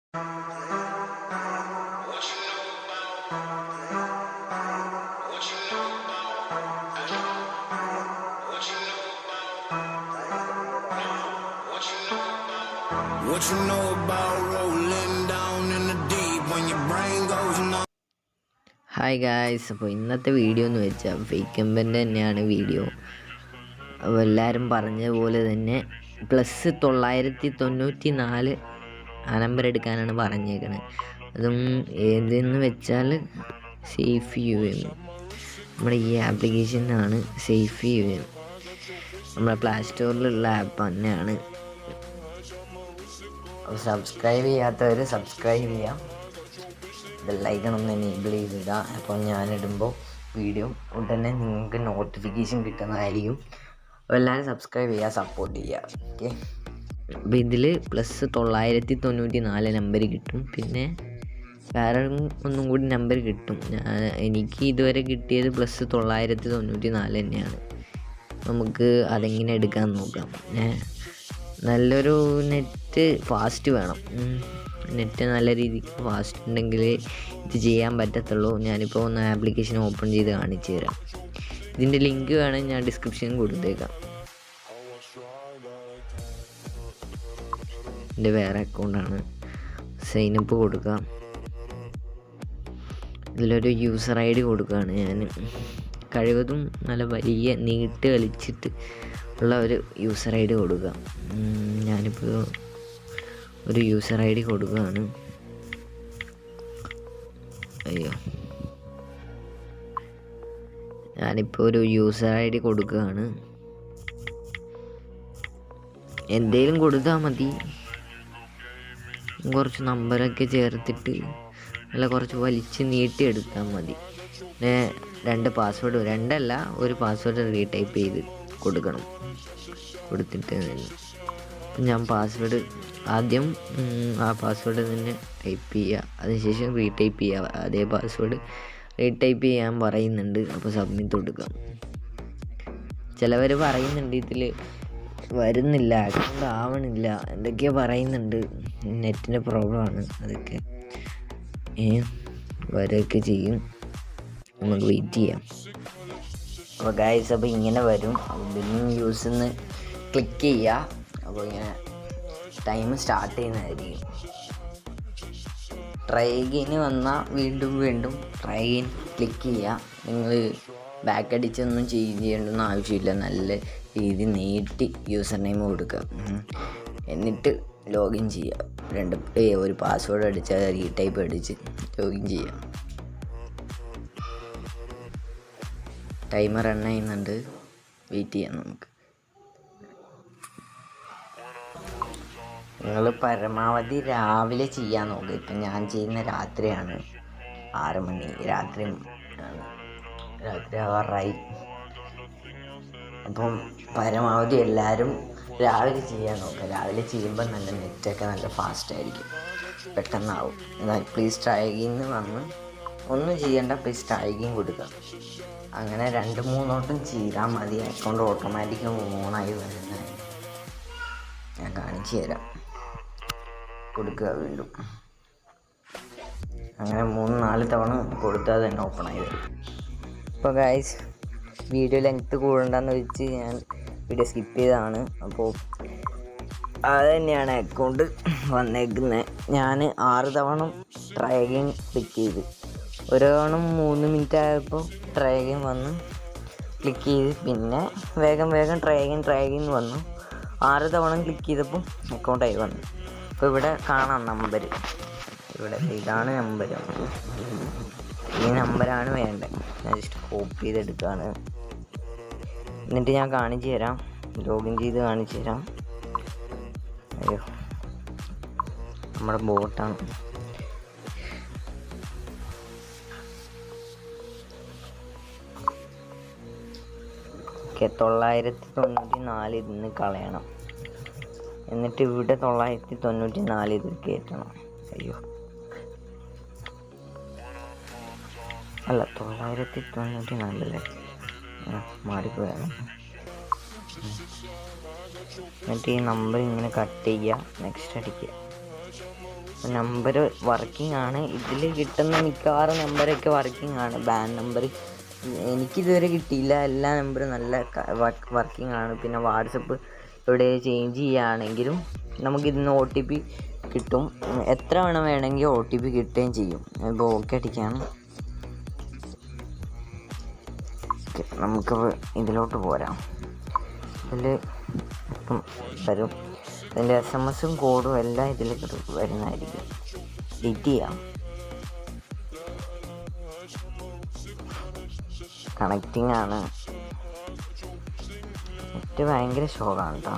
What you know about rolling down in the deep when your brain goes numb? Hi guys, അപ്പോൾ ഇന്നത്തെ video എന്ന് വെച്ചാൽ fake എംബൻ്റെ തന്നെയാണ് video. അപ്പോൾ എല്ലാവരും പറഞ്ഞ പോലെ തന്നെ +994 ആ നമ്പർ എടുക്കാനാണ് പറഞ്ഞേക്കണത്. അതും ഏതെന്ന് വെച്ചാൽ സേഫ് യു എം, നമ്മുടെ ഈ ആപ്ലിക്കേഷനാണ് സേഫ് യു എം. നമ്മുടെ പ്ലേ സ്റ്റോറിലുള്ള ആപ്പ് തന്നെയാണ്. അപ്പോൾ സബ്സ്ക്രൈബ് ചെയ്യാത്തവർ സബ്സ്ക്രൈബ് ചെയ്യാം, ബെല്ലൈക്കൺ ഒന്ന് എനേബിൾ ചെയ്തിടുക. അപ്പോൾ ഞാനിടുമ്പോൾ വീഡിയോ ഉടനെ നിങ്ങൾക്ക് നോട്ടിഫിക്കേഷൻ കിട്ടുന്നതായിരിക്കും. അപ്പോൾ എല്ലാവരും സബ്സ്ക്രൈബ് ചെയ്യുക, സപ്പോർട്ട് ചെയ്യുക. ഓക്കെ, അപ്പോൾ ഇതിൽ +994 നമ്പർ കിട്ടും. പിന്നെ വേറെ ഒന്നും കൂടി നമ്പർ കിട്ടും. എനിക്ക് ഇതുവരെ കിട്ടിയത് +994 തന്നെയാണ്. നമുക്ക് അതെങ്ങനെ എടുക്കാൻ നോക്കാം. നല്ലൊരു നെറ്റ് ഫാസ്റ്റ് വേണം. നെറ്റ് നല്ല രീതിക്ക് ഫാസ്റ്റ് ഉണ്ടെങ്കിൽ ഇത് ചെയ്യാൻ പറ്റത്തുള്ളൂ. ഞാനിപ്പോൾ ഒന്ന് ആപ്ലിക്കേഷൻ ഓപ്പൺ ചെയ്ത് കാണിച്ചു തരാം. ഇതിൻ്റെ ലിങ്ക് വേണമെങ്കിൽ ഞാൻ ഡിസ്ക്രിപ്ഷനിൽ കൊടുത്തേക്കാം. എൻ്റെ വേറെ അക്കൗണ്ടാണ്. സൈനപ്പ് കൊടുക്കാം. ഇതിലൊരു യൂസർ ഐ ഡി കൊടുക്കുകയാണ് ഞാൻ. കഴിവതും നല്ല വലിയ നീട്ട് കളിച്ചിട്ട് ഉള്ള ഒരു യൂസർ ഐ ഡി കൊടുക്കാം. ഞാനിപ്പോൾ ഒരു യൂസർ ഐ ഡി കൊടുക്കുകയാണ്. ഞാനിപ്പോൾ ഒരു യൂസർ ഐ ഡി കൊടുക്കുകയാണ്. എന്തേലും കൊടുത്താൽ മതി. കുറച്ച് നമ്പറൊക്കെ ചേർത്തിട്ട് നല്ല കുറച്ച് വലിച്ച് നീട്ടിയെടുത്താൽ മതി. പിന്നെ 2 പാസ്വേഡ്, 2 അല്ല, ഒരു പാസ്വേഡ് റീടൈപ്പ് ചെയ്ത് കൊടുക്കണം. കൊടുത്തിട്ട് അപ്പം ഞാൻ പാസ്വേഡ് ആദ്യം ആ പാസ്വേഡ് തന്നെ ടൈപ്പ് ചെയ്യുക, അതിനുശേഷം റീടൈപ്പ് ചെയ്യുക. അതേ പാസ്വേഡ് റീടൈപ്പ് ചെയ്യാൻ പറയുന്നുണ്ട്. അപ്പോൾ സബ്മിറ്റ് കൊടുക്കാം. ചിലവർ പറയുന്നുണ്ട് ഇതിൽ വരുന്നില്ല, അക്കൗണ്ട് ആവണില്ല, എന്തൊക്കെയോ പറയുന്നുണ്ട്. നെറ്റിൻ്റെ പ്രോബ്ലമാണ്. അതൊക്കെ വരെയൊക്കെ ചെയ്യും. നമുക്ക് വെയിറ്റ് ചെയ്യാം. അപ്പോൾ ഗൈസ്, അപ്പോൾ ഇങ്ങനെ വരും. ബില്ലിംഗ് യൂസിന്ന് ക്ലിക്ക് ചെയ്യുക. അപ്പോൾ ഇങ്ങനെ ടൈം സ്റ്റാർട്ട് ചെയ്യുന്നതായിരിക്കും. ട്രൈ അഗെയിൻ വന്നാൽ വീണ്ടും ട്രൈ അഗെയിൻ ക്ലിക്ക് ചെയ്യുക. നിങ്ങൾ ബാക്ക് അടിച്ചൊന്നും ചെയ്യേണ്ടെന്ന് ആവശ്യമില്ല. നല്ല രീതി നീട്ടി യൂസർ നെയിം കൊടുക്കുക. എന്നിട്ട് ലോഗിൻ ചെയ്യുക. ഒരു പാസ്വേഡ് അടിച്ച് റീടൈപ്പ് അടിച്ച് ലോഗിൻ ചെയ്യുക. ടൈമർ റൺ ചെയ്യുന്നുണ്ട്, വെയിറ്റ് ചെയ്യാം നമുക്ക്. നിങ്ങൾ പരമാവധി രാവിലെ ചെയ്യാൻ നോക്കുക. ഇപ്പം ഞാൻ ചെയ്യുന്ന രാത്രിയാണ്, 6 മണി രാത്രി ആവാറായി. അപ്പം പരമാവധി എല്ലാവരും രാവിലെ ചെയ്യാൻ നോക്കുക. രാവിലെ ചെയ്യുമ്പോൾ നല്ല നെറ്റൊക്കെ നല്ല ഫാസ്റ്റ് ആയിരിക്കും, പെട്ടെന്നാവും. പ്ലീസ് ട്രൈ അഗെയിൻ വന്ന് ഒന്നും ചെയ്യണ്ട, പ്ലീസ് ട്രൈ അഗെയിൻ കൊടുക്കുക. അങ്ങനെ 2-3 വട്ടം ചെയ്താൽ മതി. അക്കൗണ്ട് ഓട്ടോമാറ്റിക് ഓണായി വരുന്നത് ഞാൻ കാണിച്ചു തരാം. കൊടുക്കുക വീണ്ടും. അങ്ങനെ 3-4 തവണ കൊടുത്താൽ തന്നെ ഓപ്പണായി വരും. ഇപ്പോൾ ഗൈസ്, വീഡിയോ ലെങ്ത്ത് കൂടണ്ടെന്ന് വെച്ച് ഞാൻ വീഡിയോ സ്കിപ്പ് ചെയ്തതാണ്. അപ്പോൾ അത് തന്നെയാണ് അക്കൗണ്ട് വന്നേക്കുന്നത്. ഞാൻ 6 തവണ ട്രൈ അഗെയിൻ ക്ലിക്ക് ചെയ്ത്, ഒരു തവണ 3 മിനിറ്റ് ആയപ്പോൾ ട്രൈ അഗെയിൻ വന്ന് ക്ലിക്ക് ചെയ്ത്, പിന്നെ വേഗം ട്രൈ അഗെയിൻ വന്നു. 6 തവണ ക്ലിക്ക് ചെയ്തപ്പോൾ അക്കൗണ്ടായി വന്നു. അപ്പോൾ ഇവിടെ കാണാം നമ്പർ. ഇവിടെ ഇതാണ് നമ്പർ. ഈ നമ്പറാണ് വേണ്ടത്. ഞാൻ ജസ്റ്റ് കോപ്പി ചെയ്തെടുക്കുകയാണ്. എന്നിട്ട് ഞാൻ കാണിച്ചു തരാം, ലോഗിൻ ചെയ്ത് കാണിച്ചു തരാം. നമ്മുടെ ബോട്ടാണ്. ഓക്കെ, 994 ഇതിന്ന് കളയണം. എന്നിട്ട് ഇവിടെ 994 ഇത് കയറ്റണം. അല്ല, 994 അല്ലേ, മാറിപ്പോയാണ്. എന്നിട്ട് ഈ നമ്പർ ഇങ്ങനെ കട്ട് ചെയ്യുക, നെക്സ്റ്റ് അടിക്കുക. നമ്പർ വർക്കിംഗ് ആണ്. ഇതിൽ കിട്ടുന്ന മിക്കവാറും നമ്പറൊക്കെ വർക്കിംഗ് ആണ്. ബാൻ നമ്പർ എനിക്കിതുവരെ കിട്ടിയില്ല. എല്ലാ നമ്പറും നല്ല വർക്കിംഗ് ആണ്. പിന്നെ വാട്സപ്പ് ഇവിടെ ചേഞ്ച് ചെയ്യുകയാണെങ്കിലും നമുക്കിതിന്ന് OTP കിട്ടും. എത്ര വേണമെങ്കിൽ OTP കിട്ടുകയും ചെയ്യും. ഇപ്പോൾ ഓക്കെ അടിക്കുകയാണ്. നമുക്ക് ഇതിലോട്ട് പോരാം. ഇതിൽ ഇപ്പം വരും. അതിൻ്റെ SMS കോഡും എല്ലാം ഇതിൽ വരുന്നതായിരിക്കും. എഡിറ്റ് ചെയ്യാം. കണക്റ്റിംഗ് ആണ്. നെറ്റ് ഭയങ്കര ഷോക്കാണ് കേട്ടോ.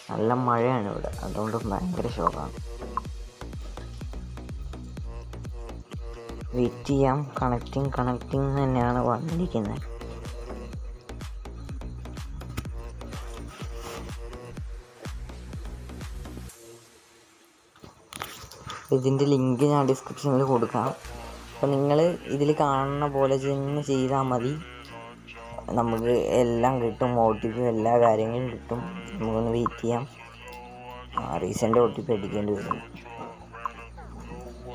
നല്ല മഴയാണ് ഇവിടെ, അതുകൊണ്ട് ഭയങ്കര ഷോക്കാണ്. വെയിറ്റ് ചെയ്യാം. കണക്റ്റിംഗ് തന്നെയാണ് വന്നിരിക്കുന്നത്. ഇതിൻ്റെ ലിങ്ക് ഞാൻ ഡിസ്ക്രിപ്ഷനിൽ കൊടുക്കാം. അപ്പോൾ നിങ്ങൾ ഇതിൽ കാണുന്ന പോലെ തന്നെ ചെയ്താൽ മതി. നമുക്ക് എല്ലാം കിട്ടും. OTP എല്ലാ കാര്യങ്ങളും കിട്ടും. നമുക്കൊന്ന് വെയിറ്റ് ചെയ്യാം. റീസെൻ്റ് OTP അടിക്കേണ്ടി വരും.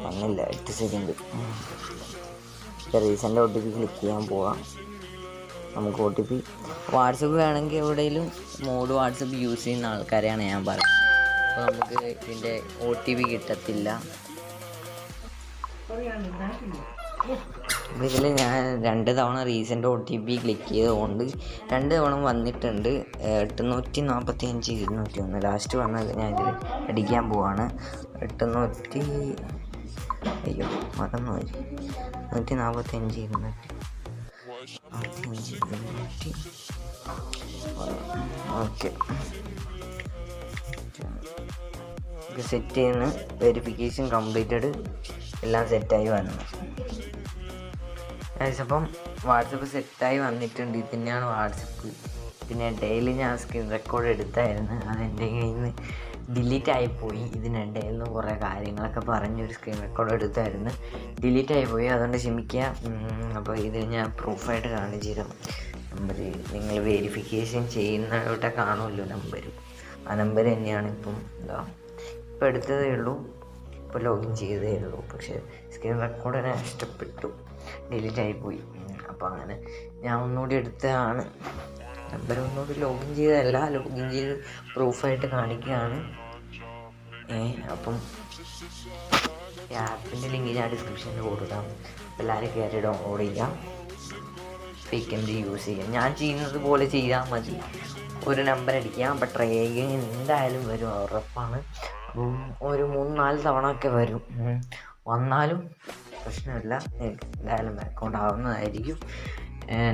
വന്നില്ല, 8 സെക്കൻഡ്. റീസെൻ്റ് OTP ക്ലിക്ക് ചെയ്യാൻ പോവാം. നമുക്ക് OTP വാട്സപ്പ് വേണമെങ്കിൽ എവിടെയെങ്കിലും മോഡ് വാട്സപ്പ് യൂസ് ചെയ്യുന്ന ആൾക്കാരെയാണ് ഞാൻ പറയുന്നത്. അപ്പോൾ നമുക്ക് ഇതിൻ്റെ OTP കിട്ടത്തില്ല. ഇതിൽ ഞാൻ 2 തവണ റീസെൻ്റ് OTP ക്ലിക്ക് ചെയ്തുകൊണ്ട് 2 തവണ വന്നിട്ടുണ്ട്. 845 201 ലാസ്റ്റ് വന്നത് ഞാൻ ഇതിൽ അടിക്കാൻ പോവാണ്. 800 അയ്യോ മറന്നുപോയി. 145 200 ഓക്കെ. സെറ്റ് ചെയ്യുന്ന വെരിഫിക്കേഷൻ കംപ്ലീറ്റഡ്, എല്ലാം സെറ്റായി വന്നു. അപ്പം വാട്സപ്പ് സെറ്റായി വന്നിട്ടുണ്ട്. ഇത് തന്നെയാണ് വാട്സപ്പ്. പിന്നെ ഡെയിലി ഞാൻ സ്ക്രീൻ റെക്കോർഡ് എടുത്തായിരുന്നു. അതെൻ്റെ കയ്യിൽ നിന്ന് ഡിലീറ്റ് ആയിപ്പോയി. ഇതിനിടയിൽ നിന്ന് കുറേ കാര്യങ്ങളൊക്കെ പറഞ്ഞൊരു സ്ക്രീൻ റെക്കോർഡ് എടുത്തായിരുന്നു. ഡിലീറ്റ് ആയിപ്പോയി, അതുകൊണ്ട് ക്ഷമിക്കുക. അപ്പോൾ ഇത് ഞാൻ പ്രൂഫായിട്ട് കാണിച്ചു തരാം. നമ്പർ നിങ്ങൾ വെരിഫിക്കേഷൻ ചെയ്യുന്നവിടെ കാണുമല്ലോ നമ്പർ. ആ നമ്പർ തന്നെയാണ് ഇപ്പം ഇപ്പോൾ എടുത്തതേ ഉള്ളൂ. ഇപ്പോൾ ലോഗിൻ ചെയ്തതേ ഉള്ളൂ. പക്ഷേ സ്ക്രീൻ റെക്കോർഡ് ഇഷ്ടപ്പെട്ടു, ഡിലീറ്റ് ആയിപ്പോയി. അപ്പോൾ അങ്ങനെ ഞാൻ ഒന്നുകൂടി എടുത്തതാണ്. നമ്പർ ഒന്നുകൂടി ലോഗിൻ ചെയ്തതല്ല, ലോഗിൻ ചെയ്ത് പ്രൂഫായിട്ട് കാണിക്കുകയാണ്. അപ്പം ഈ ആപ്പിൻ്റെ ലിങ്ക് ഞാൻ ഡിസ്ക്രിപ്ഷനിൽ കൊടുക്കാം. എല്ലാവരും കയറി ഡൗൺലോഡ് ചെയ്യാം. വേക്കൻസി യൂസ് ചെയ്യാം. ഞാൻ ചെയ്യുന്നത് പോലെ ചെയ്താൽ മതി. ഒരു നമ്പർ അടിക്കാം. അപ്പോൾ ട്രേയിങ് എന്തായാലും വരും, ഉറപ്പാണ്. അപ്പം ഒരു 3-4 തവണ ഒക്കെ വരും. വന്നാലും പ്രശ്നമില്ല, എന്തായാലും അക്കൗണ്ട് ആവുന്നതായിരിക്കും.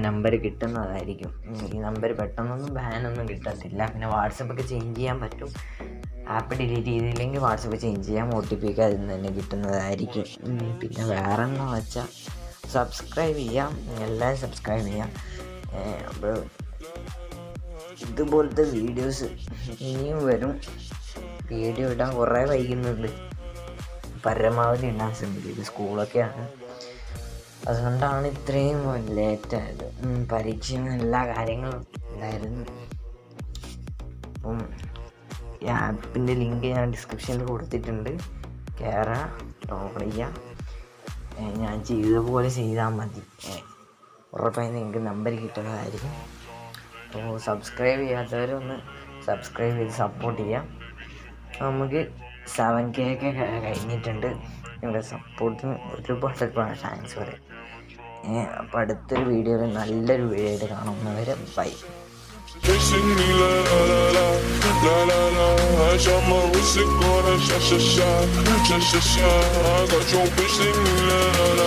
നമ്പർ കിട്ടുന്നതായിരിക്കും. ഈ നമ്പർ പെട്ടെന്നൊന്നും ബാനൊന്നും കിട്ടത്തില്ല. പിന്നെ വാട്സപ്പൊക്കെ ചേഞ്ച് ചെയ്യാൻ പറ്റും. ആപ്പ് ഡിലീറ്റ് ചെയ്തില്ലെങ്കിൽ വാട്സപ്പ് ചേഞ്ച് ചെയ്യാം. OTP ഒക്കെ അതിൽ നിന്ന് തന്നെ കിട്ടുന്നതായിരിക്കും. പിന്നെ വേറെ എന്താ വെച്ചാൽ സബ്സ്ക്രൈബ് ചെയ്യാം. എല്ലാവരും സബ്സ്ക്രൈബ് ചെയ്യാം. അപ്പോൾ ഇതുപോലത്തെ വീഡിയോസ് ഇനിയും വരും. വീഡിയോ ഇടാൻ കുറേ വൈകുന്നുണ്ട്. പരമാവധി ഇടാൻ ശ്രമിക്കും. ഇത് സ്കൂളൊക്കെയാണ്, അതുകൊണ്ടാണ് ഇത്രയും ലേറ്റായത്. പരീക്ഷയും എല്ലാ കാര്യങ്ങളും ഉണ്ടായിരുന്നു. അപ്പം ഈ ആപ്പിൻ്റെ ലിങ്ക് ഞാൻ ഡിസ്ക്രിപ്ഷനിൽ കൊടുത്തിട്ടുണ്ട്. കയറുക, ഡൗൺലോഡ് ചെയ്യുക. ഞാൻ ചെയ്തതുപോലെ ചെയ്താൽ മതി. ഉറപ്പായി നിങ്ങൾക്ക് നമ്പർ കിട്ടുന്നതായിരിക്കും. അപ്പോൾ സബ്സ്ക്രൈബ് ചെയ്യാത്തവരൊന്ന് സബ്സ്ക്രൈബ് ചെയ്ത് സപ്പോർട്ട് ചെയ്യാം. നമുക്ക് 7K ഒക്കെ കഴിഞ്ഞിട്ടുണ്ട്. നിങ്ങളുടെ സപ്പോർട്ടിന് ഒരുപാട് താങ്ക്സ് പറയാം. അപ്പോൾ അടുത്തൊരു വീഡിയോയിൽ നല്ലൊരു വീഡിയോ ആയിട്ട് കാണുന്നവരെ by. Chasing me la la la la la la la. I shot my wrist, it going sha sha sha sha sha sha. I got your bitch singing la la la.